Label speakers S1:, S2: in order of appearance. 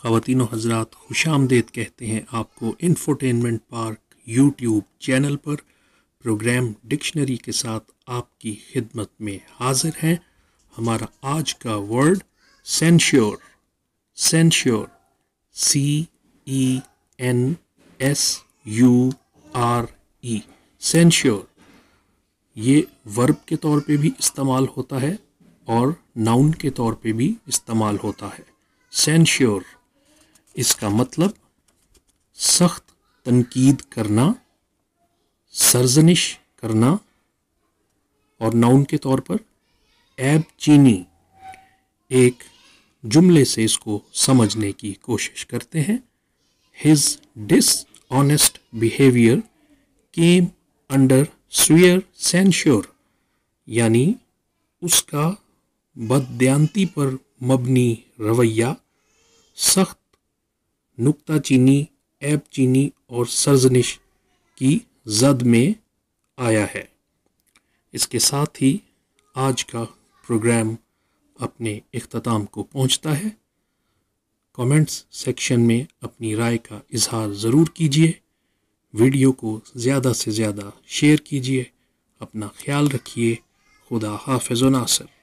S1: خواتین و حضرات، خوش آمدید کہتے ہیں آپ کو انفوٹینمنٹ پارک یوٹیوب چینل پر۔ پروگرام ڈکشنری کے ساتھ آپ کی خدمت میں حاضر ہیں۔ ہمارا آج کا ورڈ سینشور، سینشور، CENSURE، سینشور۔ یہ ورب کے طور پہ بھی استعمال ہوتا ہے اور ناؤن کے طور پہ بھی استعمال ہوتا ہے۔ سینشور، اس کا مطلب سخت تنقید کرنا، سرزنش کرنا، اور ناؤن کے طور پر عیب چینی۔ ایک جملے سے اس کو سمجھنے کی کوشش کرتے ہیں۔ His dishonest behavior came under severe censure، یعنی اس کا بددیانتی پر مبنی رویہ سخت نکتہ چینی، عیب چینی اور سرزنش کی زد میں آیا ہے۔ اس کے ساتھ ہی آج کا پروگرام اپنے اختتام کو پہنچتا ہے۔ کامنٹس سیکشن میں اپنی رائے کا اظہار ضرور کیجیے، ویڈیو کو زیادہ سے زیادہ شیئر کیجیے۔ اپنا خیال رکھیے۔ خدا حافظ و ناصر۔